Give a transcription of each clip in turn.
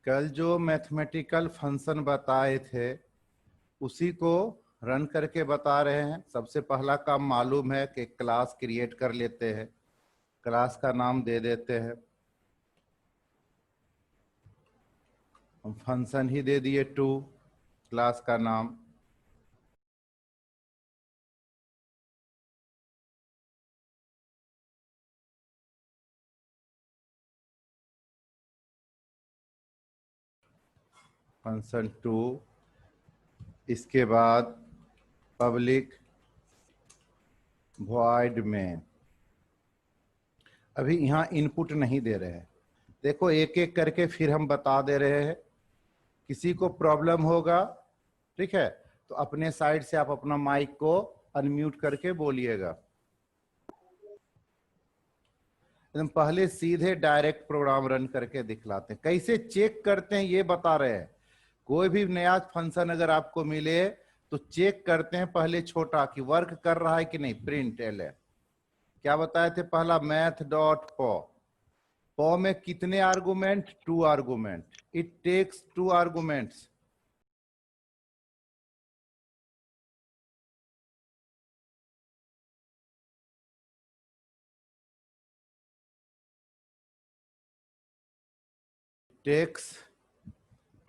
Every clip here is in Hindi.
कल जो मैथमेटिकल फंक्शन बताए थे उसी को रन करके बता रहे हैं। सबसे पहला काम मालूम है कि क्लास क्रिएट कर लेते हैं। क्लास का नाम दे देते हैं, हम फंक्शन ही दे दिए टू, क्लास का नाम। फंक्शन टू, इसके बाद पब्लिक वॉइड में। अभी यहाँ इनपुट नहीं दे रहे हैं, देखो एक एक करके फिर हम बता दे रहे हैं। किसी को प्रॉब्लम होगा, ठीक है, तो अपने साइड से आप अपना माइक को अनम्यूट करके बोलिएगा। एकदम पहले सीधे डायरेक्ट प्रोग्राम रन करके दिखलाते हैं। कैसे चेक करते हैं ये बता रहे हैं। कोई भी नया फंक्शन अगर आपको मिले तो चेक करते हैं पहले छोटा कि वर्क कर रहा है कि नहीं। प्रिंट एल है, क्या बताए थे पहला, मैथ डॉट पॉ में कितने argument, 2 argument. It takes 2 arguments. Takes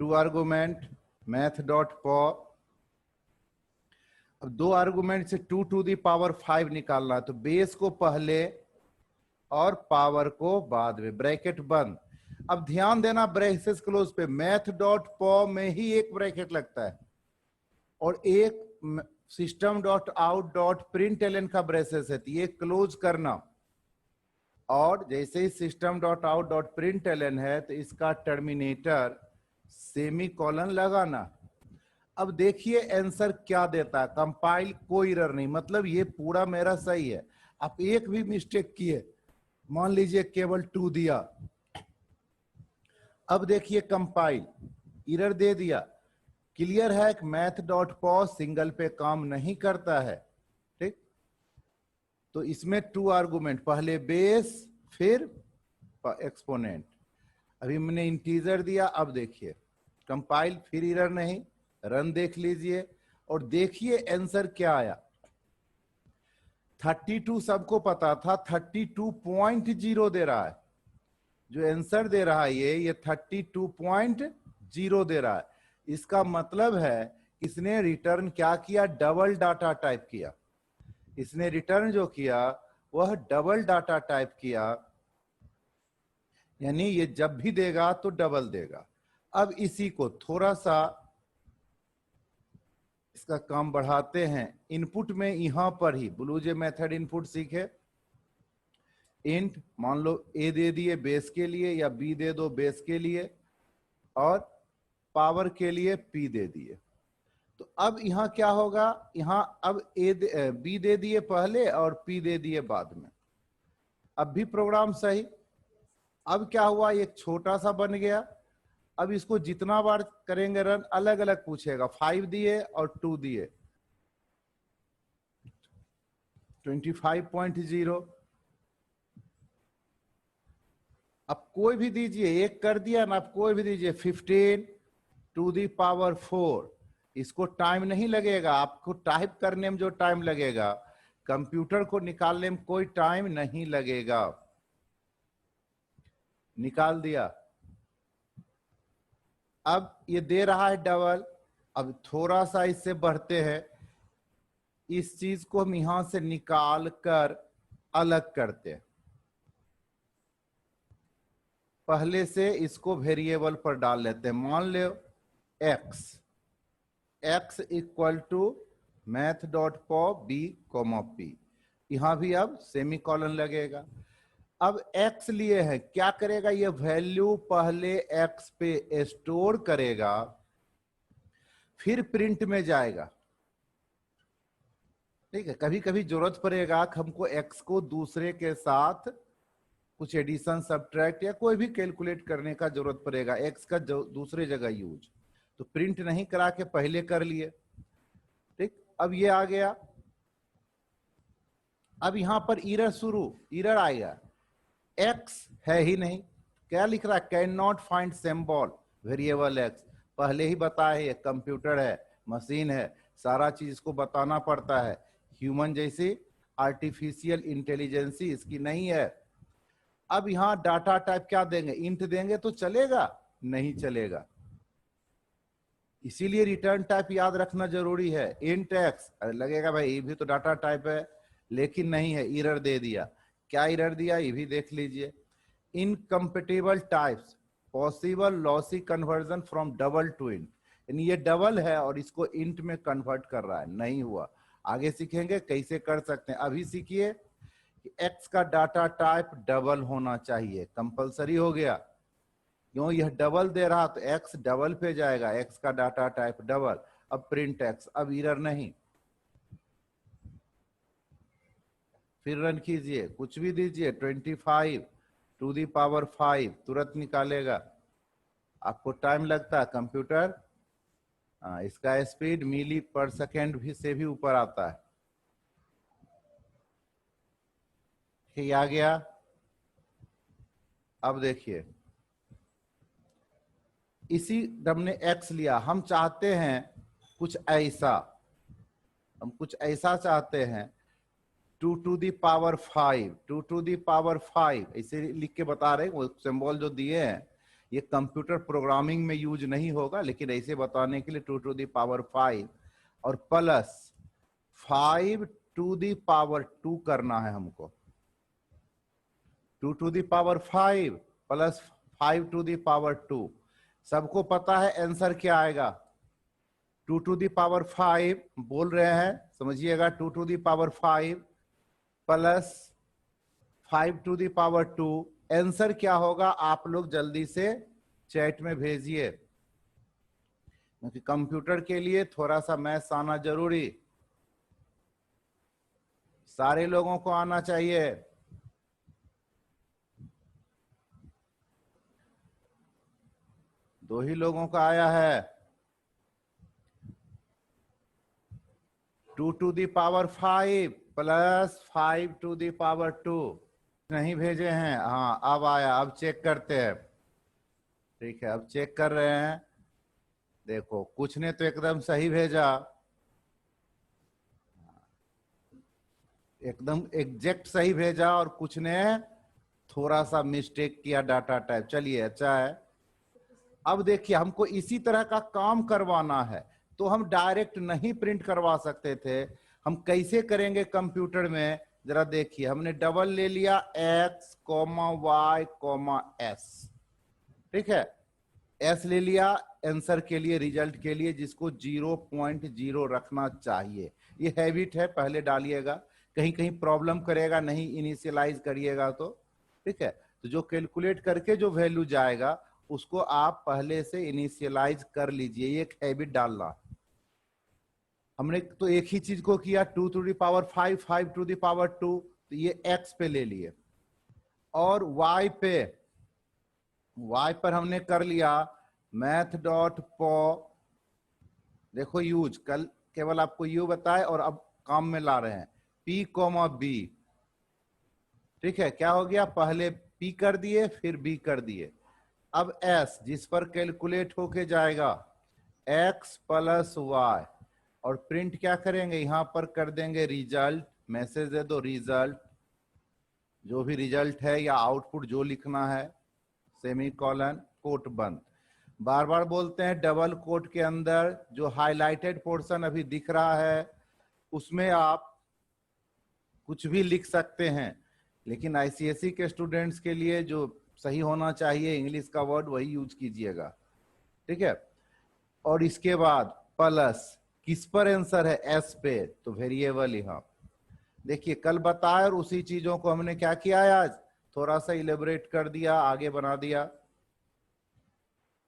2 argument math dot pow. अब 2 आर्गुमेंट से 2 टू दी पावर 5 निकालना है, तो बेस को पहले और पावर को बाद में, ब्रैकेट बंद। अब ध्यान देना ब्रेसेस क्लोज पे, मैथ डॉट पॉ में ही एक ब्रैकेट लगता है और एक system dot out dot println का ब्रेसेस है, तो ये क्लोज करना। और जैसे ही system dot out dot println है तो इसका टर्मिनेटर सेमी कॉलन लगाना। अब देखिए आंसर क्या देता है, कंपाइल, कोई एरर नहीं, मतलब ये पूरा मेरा सही है। आप एक भी मिस्टेक किए, मान लीजिए केवल 2 दिया, अब देखिए कंपाइल, एरर दे दिया। क्लियर है कि मैथ डॉट पॉ सिंगल पे काम नहीं करता है, ठीक। तो इसमें 2 आर्गुमेंट, पहले बेस फिर एक्सपोनेंट। अभी मैंने इंटीजर दिया, अब देखिए कंपाइल, फिर एरर नहीं, रन देख लीजिए और देखिए आंसर क्या आया। 32 सबको पता था, 32.0 दे रहा है। जो आंसर दे रहा है ये 32.0 दे रहा है। इसका मतलब है इसने रिटर्न क्या किया, डबल डाटा टाइप किया। इसने रिटर्न जो किया वह डबल डाटा टाइप किया, यानी ये जब भी देगा तो डबल देगा। अब इसी को थोड़ा सा इसका काम बढ़ाते हैं। इनपुट में यहां पर ही ब्लूजे मेथड इनपुट सीखे। इंट मान लो ए दे दिए बेस के लिए, या बी दे दो बेस के लिए, और पावर के लिए पी दे दिए। तो अब यहां क्या होगा, यहां अब बी दे दिए पहले और पी दे दिए बाद में। अब भी प्रोग्राम सही। अब क्या हुआ, एक छोटा सा बन गया। अब इसको जितना बार करेंगे रन, अलग अलग पूछेगा। 5 दिए और 2 दिए, 25.0। अब कोई भी दीजिए, एक कर दिया ना, आप कोई भी दीजिए, 15 टू दी पावर 4। इसको टाइम नहीं लगेगा, आपको टाइप करने में जो टाइम लगेगा, कंप्यूटर को निकालने में कोई टाइम नहीं लगेगा। निकाल दिया। अब ये दे रहा है डबल। अब थोड़ा सा इससे बढ़ते हैं, इस चीज को हम यहां से निकाल कर अलग करते हैं। पहले से इसको वेरिएबल पर डाल लेते हैं। मान लो x equal to math dot pow B comma P. यहां भी अब सेमी कॉलन लगेगा। अब x लिए है, क्या करेगा, ये वैल्यू पहले x पे स्टोर करेगा, फिर प्रिंट में जाएगा। ठीक है, कभी कभी जरूरत पड़ेगा कि हमको x को दूसरे के साथ कुछ एडिशन सब्ट्रैक्ट या कोई भी कैलकुलेट करने का जरूरत पड़ेगा, x का दूसरे जगह यूज, तो प्रिंट नहीं करा के पहले कर लिए। ठीक, अब ये आ गया। अब यहां पर एरर आएगा, x है ही नहीं। क्या लिख रहा है, can not find symbol, variable x पहले ही बताए, ये कंप्यूटर है, मशीन है, सारा चीज इसको बताना पड़ता है। ह्यूमन जैसी आर्टिफिशियल इंटेलिजेंसी इसकी नहीं है। अब यहां डाटा टाइप क्या देंगे, इंट देंगे तो चलेगा? नहीं चलेगा। इसीलिए रिटर्न टाइप याद रखना जरूरी है। इंट एक्स, लगेगा भाई ये भी तो डाटा टाइप है, लेकिन नहीं है, एरर दे दिया। क्या एरर दिया ये भी देख लीजिए। Incompatible types possible lossy conversion from double two int, यानी ये डबल है और इसको इंट में कन्वर्ट कर रहा है, नहीं हुआ। आगे सीखेंगे कैसे कर सकते हैं। अभी सीखिए कि एक्स का डाटा टाइप डबल होना चाहिए, कंपलसरी हो गया। क्यों, यह डबल दे रहा तो एक्स डबल पे जाएगा, एक्स का डाटा टाइप डबल। अब प्रिंट एक्स, अब एरर नहीं। फिर रन कीजिए, कुछ भी दीजिए, 25 टू दी पावर 5 तुरंत निकालेगा। आपको टाइम लगता है, कंप्यूटर इसका स्पीड मिली पर सेकेंड भी से भी ऊपर आता है। ठीक आ गया। अब देखिए, इसी हमने एक्स लिया, हम चाहते हैं कुछ ऐसा, हम कुछ ऐसा चाहते हैं 2 to the power 5, 2 to the power 5 ऐसे लिख के बता रहे हैं। वो सिंबल जो दिए हैं ये कंप्यूटर प्रोग्रामिंग में यूज नहीं होगा, लेकिन ऐसे बताने के लिए 2 टू दी पावर 5 और प्लस 5 टू दी पावर 2 करना है हमको। 2 to the power 5 plus 5 to the power 2। सबको पता है आंसर क्या आएगा। 2 टू दी पावर 5 बोल रहे हैं, समझिएगा, 2 to the power 5 plus 5 to the power 2। Answer क्या होगा आप लोग जल्दी से चैट में भेजिए, क्योंकि कंप्यूटर के लिए थोड़ा सा मैथ्स आना जरूरी, सारे लोगों को आना चाहिए। दो ही लोगों का आया है। 2 to the power 5 plus 5 to the power 2 नहीं भेजे हैं। हाँ अब आया, अब चेक करते हैं। ठीक है, अब चेक कर रहे हैं। देखो कुछ ने तो एकदम सही भेजा, एकदम एग्जैक्ट सही भेजा, और कुछ ने थोड़ा सा मिस्टेक किया डाटा टाइप। चलिए अच्छा है। अब देखिए, हमको इसी तरह का काम करवाना है, तो हम डायरेक्ट नहीं प्रिंट करवा सकते थे। हम कैसे करेंगे कंप्यूटर में, जरा देखिए। हमने डबल ले लिया x, y, s, ठीक है, s ले लिया आंसर के लिए, रिजल्ट के लिए, जिसको 0.0 रखना चाहिए। ये हैबिट है, पहले डालिएगा, कहीं कहीं प्रॉब्लम करेगा, नहीं इनिशियलाइज करिएगा तो। ठीक है, तो जो कैलकुलेट करके जो वैल्यू जाएगा उसको आप पहले से इनिशियलाइज कर लीजिए, ये एक हैबिट डालना। हमने तो एक ही चीज को किया, 2 to the power 5, 5 to the power 2, तो ये x पे ले लिए। और y पे, y पर हमने कर लिया math.po, देखो यूज, कल केवल आपको यू बताए और अब काम में ला रहे हैं, p, b। ठीक है, क्या हो गया, पहले p कर दिए फिर b कर दिए। अब s जिस पर कैलकुलेट होके जाएगा x प्लस y, और प्रिंट क्या करेंगे, यहां पर कर देंगे रिजल्ट, मैसेज दे दो रिजल्ट, जो भी रिजल्ट है या आउटपुट जो लिखना है, सेमीकोलन, कोट बंद। बार बार बोलते हैं डबल कोट के अंदर जो हाईलाइटेड पोर्शन अभी दिख रहा है उसमें आप कुछ भी लिख सकते हैं, लेकिन आईसीएसई के स्टूडेंट्स के लिए जो सही होना चाहिए इंग्लिश का वर्ड वही यूज कीजिएगा। ठीक है, और इसके बाद प्लस, किस पर आंसर है, एस पे, तो वेरिएबल यहां देखिए कल बताया, और उसी चीजों को हमने क्या किया है आज, थोड़ा सा इलेबोरेट कर दिया, आगे बना दिया।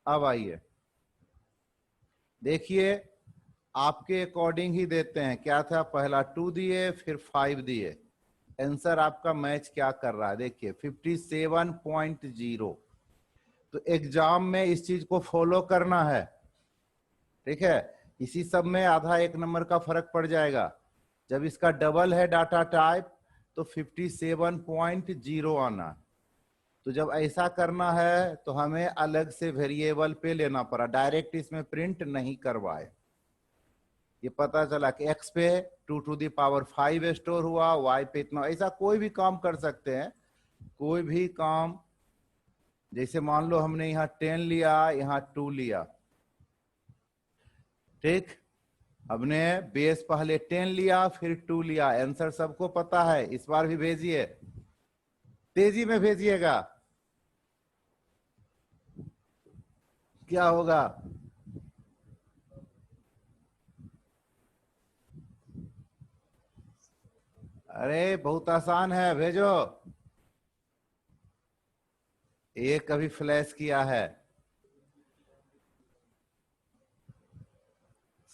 अब आइए देखिए, आपके अकॉर्डिंग ही देते हैं। क्या था, पहला 2 दिए फिर 5 दिए, आंसर आपका मैच क्या कर रहा है, देखिए 57.0। तो एग्जाम में इस चीज को फॉलो करना है। ठीक है, इसी सब में आधा 1 नंबर का फर्क पड़ जाएगा। जब इसका डबल है डाटा टाइप तो 57.0 आना। तो जब ऐसा करना है तो हमें अलग से वेरिएबल पे लेना पड़ा, डायरेक्ट इसमें प्रिंट नहीं करवाए। ये पता चला कि x पे 2⁵ स्टोर हुआ, y पे इतना। ऐसा कोई भी काम कर सकते हैं, कोई भी काम। जैसे मान लो हमने यहाँ 10 लिया, यहाँ 2 लिया, ठीक। हमने बेस पहले 10 लिया फिर 2 लिया। आंसर सबको पता है, इस बार भी भेजिए, तेजी में भेजिएगा। क्या होगा? अरे बहुत आसान है, भेजो। ये कभी फ्लैश किया है,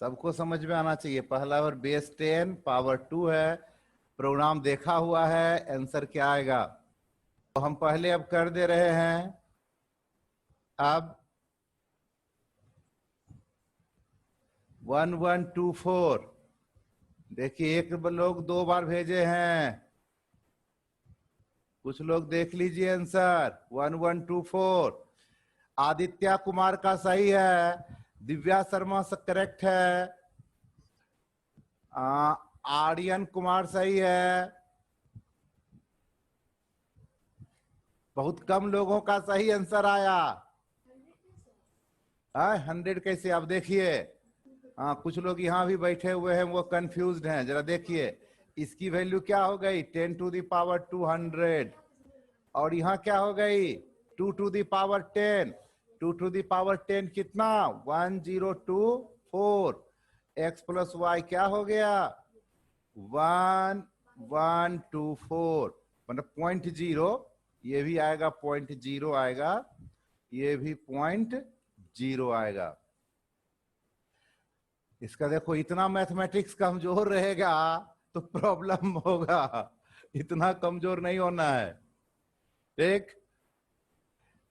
सबको समझ में आना चाहिए। पहला और बेस 10 पावर 2 है, प्रोग्राम देखा हुआ है, आंसर क्या आएगा? तो हम पहले अब कर दे रहे हैं। अब 1124, देखिए एक लोग 2 बार भेजे हैं, कुछ लोग देख लीजिए आंसर। 1124 आदित्य कुमार का सही है, दिव्या शर्मा से करेक्ट है, आर्यन कुमार सही है। बहुत कम लोगों का सही आंसर आया। 100 कैसे? आप देखिए, हाँ कुछ लोग यहाँ भी बैठे हुए हैं, वो कंफ्यूज्ड हैं। जरा देखिए, इसकी वैल्यू क्या हो गई? 10⁻²00। और यहाँ क्या हो गई? 2⁻10। 2⁻10 कितना? 1024। x प्लस वाई क्या हो गया? 1124, मतलब 0.0। ये भी आएगा 0.0 आएगा, ये भी 0.0 आएगा। इसका देखो, इतना मैथमेटिक्स कमजोर रहेगा तो प्रॉब्लम होगा, इतना कमजोर नहीं होना है, ठीक।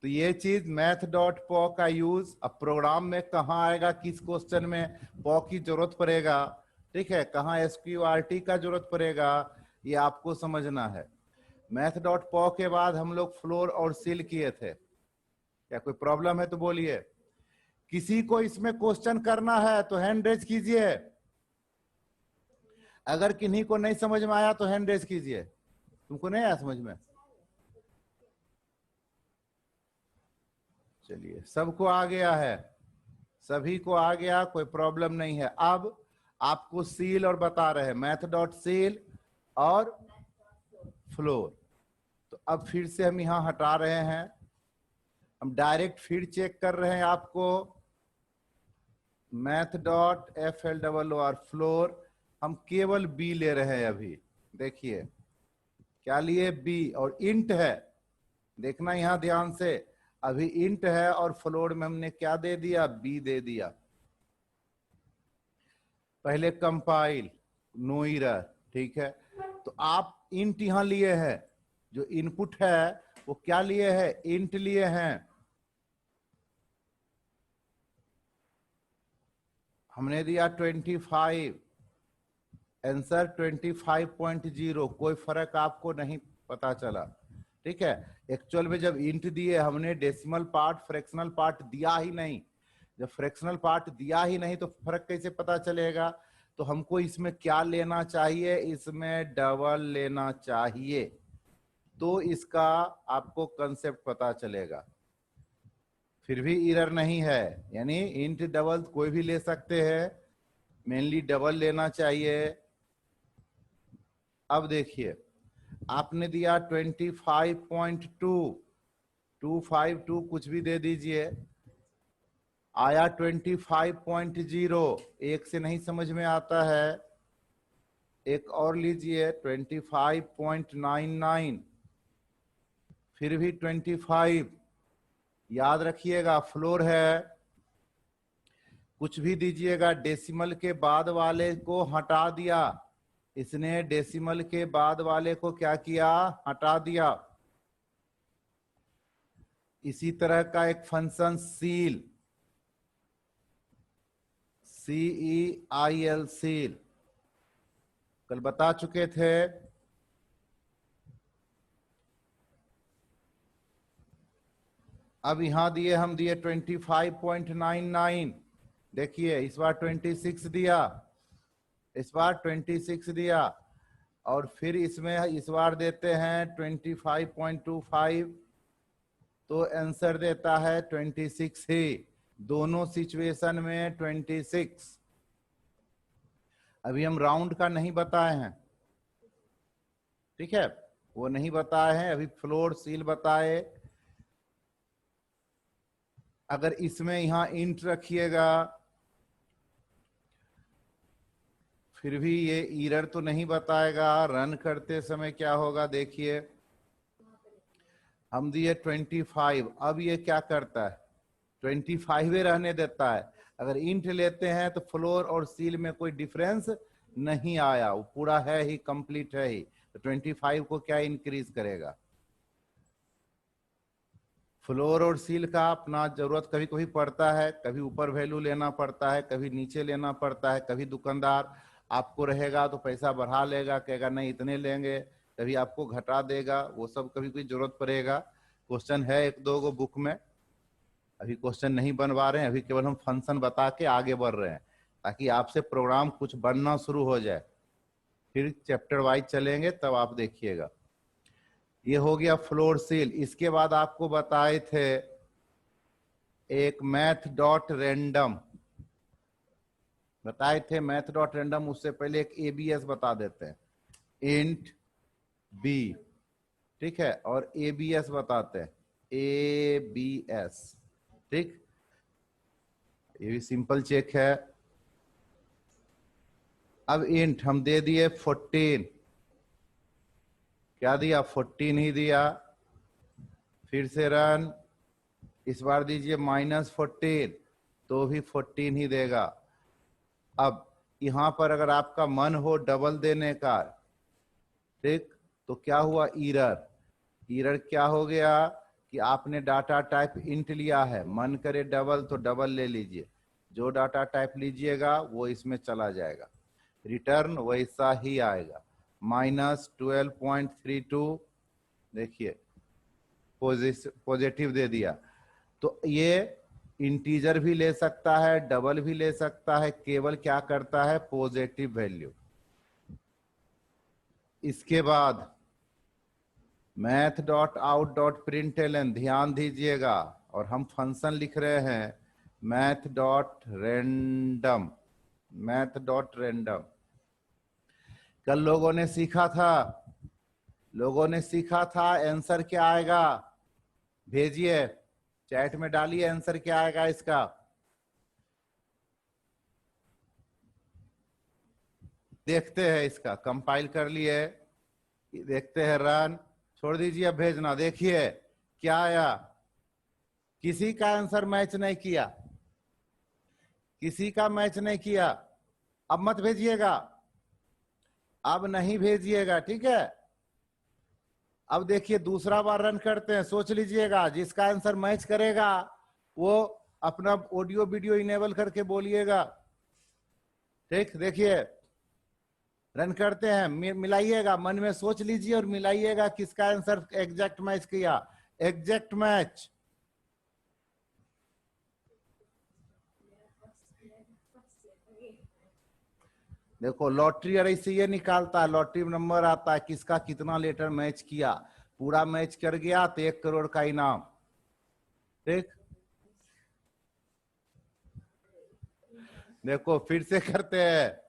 तो ये चीज math.py का यूज अब प्रोग्राम में कहाँ आएगा, किस क्वेश्चन में पॉ की जरूरत पड़ेगा, ठीक है, कहाँ SQRT का जरूरत पड़ेगा, ये आपको समझना है। math.py के बाद हम लोग फ्लोर और सील किए थे। क्या कोई प्रॉब्लम है तो बोलिए। किसी को इसमें क्वेश्चन करना है तो हैंड रेज कीजिए। अगर किन्हीं को नहीं समझ में आया तो हैंड रेज कीजिए। तुमको नहीं आया समझ में? चलिए, सबको आ गया है, सभी को आ गया, कोई प्रॉब्लम नहीं है। अब आपको सील और बता रहे हैं, math.seal और फ्लोर। तो अब फिर से हम यहां हटा रहे हैं, हम डायरेक्ट फिर चेक कर रहे हैं आपको। math.flor फ्लोर, हम केवल बी ले रहे हैं अभी। देखिए क्या लिए? बी, और इंट है, देखना यहां ध्यान से। अभी इंट है और फ्लोर में हमने क्या दे दिया? बी दे दिया। पहले कंपाइल, नो एरर, ठीक है। तो आप इंट यहां लिए हैं, जो इनपुट है वो क्या लिए है? इंट लिए हैं। हमने दिया 25, आंसर 25.0। कोई फर्क आपको नहीं पता चला, ठीक है। एक्चुअल में जब इंट दिए, हमने डेसिमल पार्ट फ्रैक्शनल पार्ट दिया ही नहीं। जब फ्रैक्शनल पार्ट दिया ही नहीं तो फर्क कैसे पता चलेगा? तो हमको इसमें क्या लेना चाहिए? इसमें डबल लेना चाहिए, तो इसका आपको कंसेप्ट पता चलेगा। फिर भी एरर नहीं है, यानी इंट डबल कोई भी ले सकते हैं, मेनली डबल लेना चाहिए। अब देखिए, आपने दिया 25.2, 252 कुछ भी दे दीजिए, आया 25.0। एक से नहीं समझ में आता है, एक और लीजिए 25.99, फिर भी 25। याद रखिएगा फ्लोर है, कुछ भी दीजिएगा, डेसिमल के बाद वाले को हटा दिया, इसने डेसिमल के बाद वाले को क्या किया? हटा दिया। इसी तरह का एक फंक्शन सील, CEIL, सील, कल बता चुके थे। अब यहां दिए हम दिए 25.99, देखिए इस बार 26 दिया, इस बार 26 दिया, और फिर इसमें इस बार देते हैं 25.25, तो आंसर देता है 26 ही, दोनों सिचुएशन में 26। अभी हम राउंड का नहीं बताए हैं, ठीक है, वो नहीं बताए हैं, अभी फ्लोर सील बताए। अगर इसमें यहां इंट रखिएगा फिर भी ये एरर तो नहीं बताएगा। रन करते समय क्या होगा देखिए, हम दिए 25, अब ये क्या करता है 25 रहने देता है। अगर इंट लेते हैं तो फ्लोर और सील में कोई डिफरेंस नहीं आया, वो पूरा है ही, कंप्लीट है ही, तो 25 को क्या इंक्रीज करेगा। फ्लोर और सील का अपना जरूरत कभी कभी पड़ता है, कभी ऊपर वैल्यू लेना पड़ता है, कभी नीचे लेना पड़ता है, कभी दुकानदार आपको रहेगा तो पैसा बढ़ा लेगा, कहेगा नहीं इतने लेंगे, कभी आपको घटा देगा, वो सब कभी कोई जरूरत पड़ेगा। क्वेश्चन है एक दो गो बुक में, अभी क्वेश्चन नहीं बनवा रहे हैं, अभी केवल हम फंक्शन बता के आगे बढ़ रहे हैं ताकि आपसे प्रोग्राम कुछ बनना शुरू हो जाए, फिर चैप्टर वाइज चलेंगे तब आप देखिएगा। ये हो गया फ्लोर सील। इसके बाद आपको बताए थे एक मैथ डॉट रैंडम, बताए थे मैथ डॉट रैंडम, उससे पहले एक एबीएस बता देते हैं, इंट बी, ठीक है, और एबीएस बताते हैं, एबीएस, ठीक, ये भी सिंपल चेक है। अब इंट हम दे दिए 14, क्या दिया 14 ही दिया, फिर से रन, इस बार दीजिए -14, तो भी 14 ही देगा। अब यहां पर अगर आपका मन हो डबल देने का, ठीक, तो क्या हुआ एरर, एरर क्या हो गया कि आपने डाटा टाइप इंट लिया है, मन करे डबल तो डबल ले लीजिए, जो डाटा टाइप लीजिएगा वो इसमें चला जाएगा, रिटर्न वैसा ही आएगा, -12.32, देखिए पॉजिटिव दे दिया। तो ये इंटीजर भी ले सकता है, डबल भी ले सकता है, केवल क्या करता है पॉजिटिव वैल्यू। इसके बाद math dot out dot println, ध्यान दीजिएगा, और हम फंक्शन लिख रहे हैं math dot random, math dot random. कल लोगों ने सीखा था, लोगों ने सीखा था आंसर क्या आएगा, भेजिए चैट में डालिए आंसर क्या आएगा इसका। देखते हैं, इसका कंपाइल कर लिए, देखते हैं, रन, छोड़ दीजिए अब भेजना, देखिए क्या आया, किसी का आंसर मैच नहीं किया, किसी का मैच नहीं किया। अब मत भेजिएगा, अब नहीं भेजिएगा, ठीक है। अब देखिए दूसरा बार रन करते हैं, सोच लीजिएगा, जिसका आंसर मैच करेगा वो अपना ऑडियो वीडियो इनेबल करके बोलिएगा, ठीक। देखिए रन करते हैं, मिलाइएगा, मन में सोच लीजिए और मिलाइएगा किसका आंसर एग्जैक्ट मैच किया, एग्जैक्ट मैच। देखो लॉटरी अरे से ये निकालता है, लॉटरी नंबर आता है किसका कितना लेटर मैच किया, पूरा मैच कर गया तो 1 करोड़ का इनाम, ठीक। देखो फिर से करते हैं,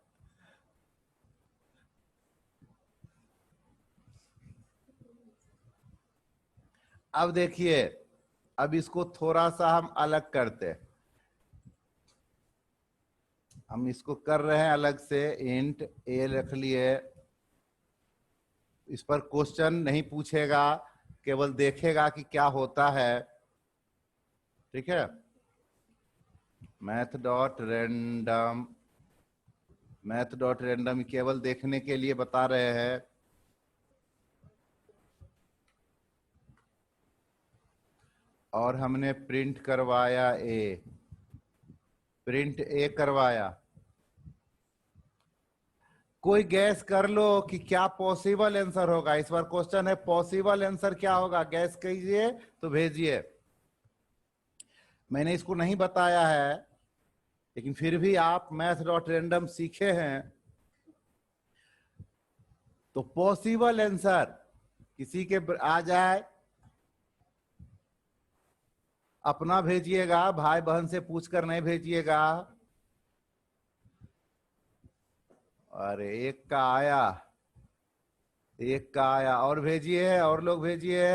अब देखिए, अब इसको थोड़ा सा हम अलग करते हैं, हम इसको कर रहे हैं अलग से, इंट ए रख लिए, इस पर क्वेश्चन नहीं पूछेगा, केवल देखेगा कि क्या होता है, ठीक है। Math dot random, math dot random केवल देखने के लिए बता रहे हैं, और हमने प्रिंट करवाया ए, प्रिंट ए करवाया। कोई गैस कर लो कि क्या पॉसिबल आंसर होगा, इस बार क्वेश्चन है पॉसिबल आंसर क्या होगा, गैस कीजिए तो भेजिए। मैंने इसको नहीं बताया है, लेकिन फिर भी आप मैथ डॉट रैंडम सीखे हैं, तो पॉसिबल आंसर किसी के आ जाए अपना भेजिएगा, भाई बहन से पूछकर नहीं भेजिएगा। अरे एक का आया, एक का आया, और भेजिए, और लोग भेजिए।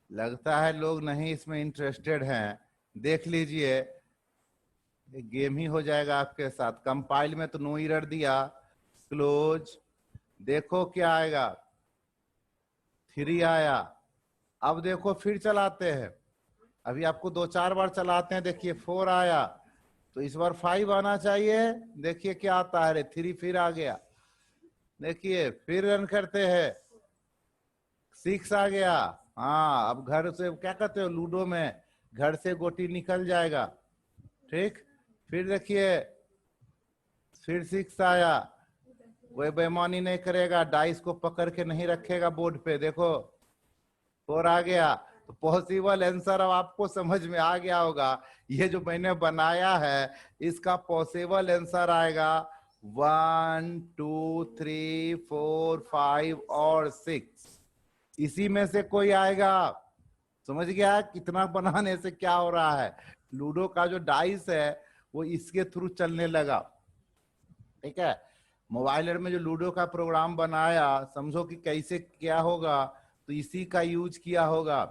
लगता है लोग नहीं इसमें इंटरेस्टेड हैं। देख लीजिए, गेम ही हो जाएगा आपके साथ। कंपाइल में तो नो एरर दिया, क्लोज, देखो क्या आएगा, 3 आया। अब देखो फिर चलाते हैं, अभी आपको 2-4 बार चलाते हैं, देखिए 4 आया, तो इस बार 5 आना चाहिए। देखिए क्या आता है, 3 फिर आ गया। देखिए फिर रन करते हैं, 6 आ गया। हाँ, अब घर से क्या कहते हो लूडो में, घर से गोटी निकल जाएगा। ठीक, फिर देखिए फिर 6 आया, वह बेईमानी नहीं करेगा, डाइस को पकड़ के नहीं रखेगा बोर्ड पे। देखो 4 आ गया। तो पॉसिबल आंसर अब आपको समझ में आ गया होगा, ये जो मैंने बनाया है इसका पॉसिबल आंसर आएगा 1 2 3 4 5 और 6। इसी में से कोई आएगा। समझ गया कितना बनाने से क्या हो रहा है? लूडो का जो डाइस है वो इसके थ्रू चलने लगा। ठीक है, मोबाइल में जो लूडो का प्रोग्राम बनाया, समझो कि कैसे क्या होगा, तो इसी का यूज किया होगा।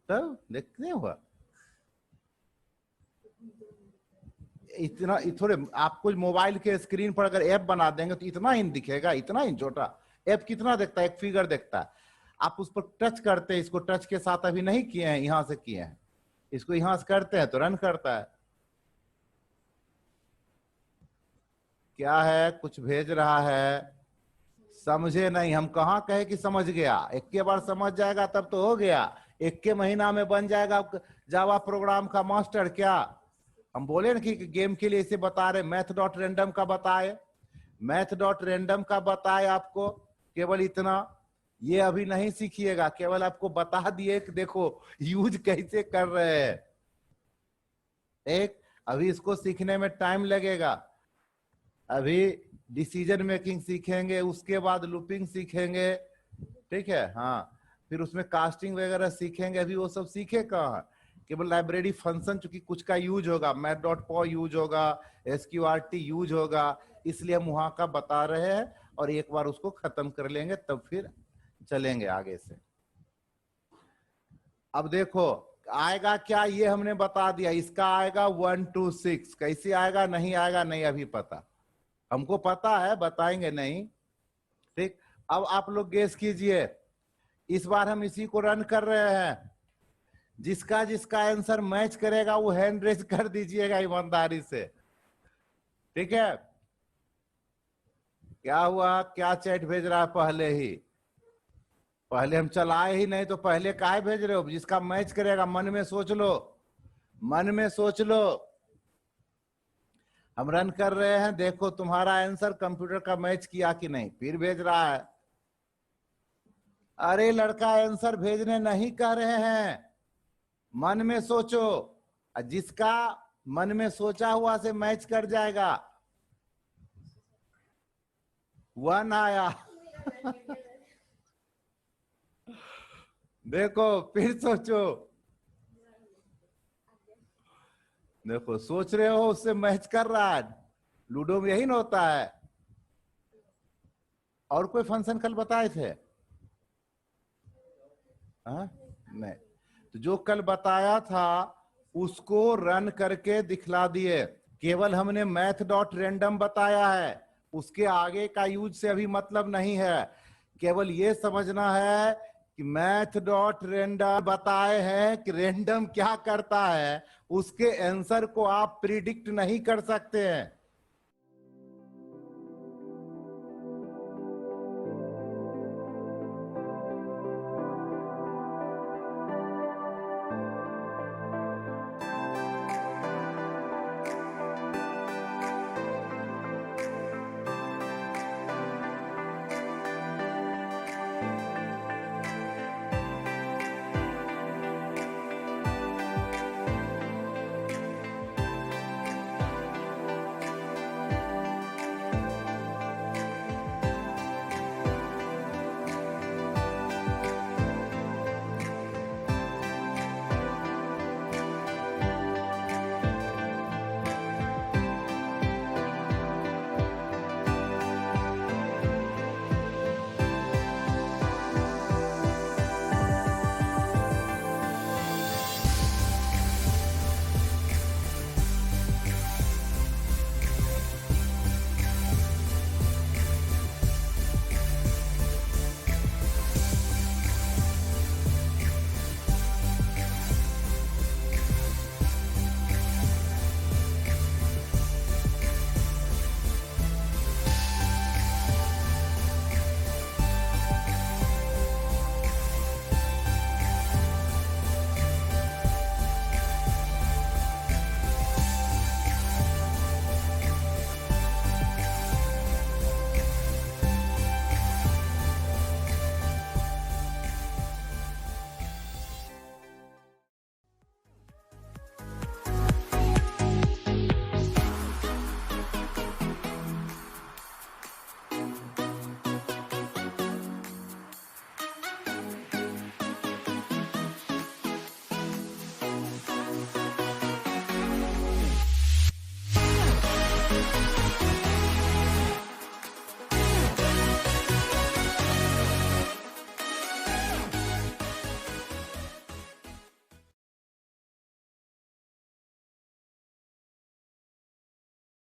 तब देखते हुआ इतना थोड़े आपको मोबाइल के स्क्रीन पर अगर ऐप बना देंगे तो इतना ही दिखेगा, इतना ही छोटा ऐप कितना देखता है, एक फिगर देखता है। आप उस पर टच करते हैं, इसको टच के साथ अभी नहीं किए हैं, यहां से किए हैं, इसको यहां से करते हैं तो रन करता है। क्या है, कुछ भेज रहा है, समझे नहीं। हम कहाँ कहे कि समझ गया, एक के बार समझ जाएगा तब तो हो गया, एक के महीना में बन जाएगा जावा प्रोग्राम का मास्टर। क्या हम बोले ना कि गेम के लिए इसे बता रहे, मैथ डॉट रैंडम का बताए, मैथ डॉट रैंडम का बताए आपको, केवल इतना। ये अभी नहीं सीखिएगा, केवल आपको बता दिए कि देखो यूज कैसे कर रहे हैं। एक अभी इसको सीखने में टाइम लगेगा, अभी डिसीजन मेकिंग सीखेंगे, उसके बाद लूपिंग सीखेंगे। ठीक है, हाँ, फिर उसमें कास्टिंग वगैरह सीखेंगे, अभी वो सब सीखे कहाँ। केवल लाइब्रेरी फंक्शन चूंकि कुछ का यूज होगा, मैथ.पॉ यूज होगा, SQRT यूज होगा, इसलिए हम वहां का बता रहे हैं, और एक बार उसको खत्म कर लेंगे तब फिर चलेंगे आगे से। अब देखो आएगा क्या, ये हमने बता दिया, इसका आएगा 1 2 6। कैसे आएगा, नहीं आएगा नहीं अभी पता, हमको पता है बताएंगे नहीं। ठीक, अब आप लोग गेस कीजिए, इस बार हम इसी को रन कर रहे हैं, जिसका जिसका आंसर मैच करेगा वो हैंड रेज कर दीजिएगा ईमानदारी से। ठीक है, क्या हुआ, क्या चैट भेज रहा है पहले ही, पहले हम चलाए ही नहीं तो पहले काहे भेज रहे हो? जिसका मैच करेगा मन में सोच लो, मन में सोच लो। हम रन कर रहे हैं, देखो तुम्हारा आंसर कंप्यूटर का मैच किया कि नहीं, फिर भेज रहा है। अरे लड़का आंसर भेजने नहीं कह रहे हैं, मन में सोचो, जिसका मन में सोचा हुआ से मैच कर जाएगा। 1 आया देखो फिर सोचो, देखो सोच रहे हो उससे मैच कर रहा है, लूडो में यही ना होता है। और कोई फंक्शन कल बताए थे? नहीं, तो जो कल बताया था उसको रन करके दिखला दिए, केवल हमने मैथ डॉट रैंडम बताया है, उसके आगे का यूज से अभी मतलब नहीं है। केवल ये समझना है कि मैथ डॉट रैंडम बताए हैं कि रैंडम क्या करता है, उसके आंसर को आप प्रिडिक्ट नहीं कर सकते हैं।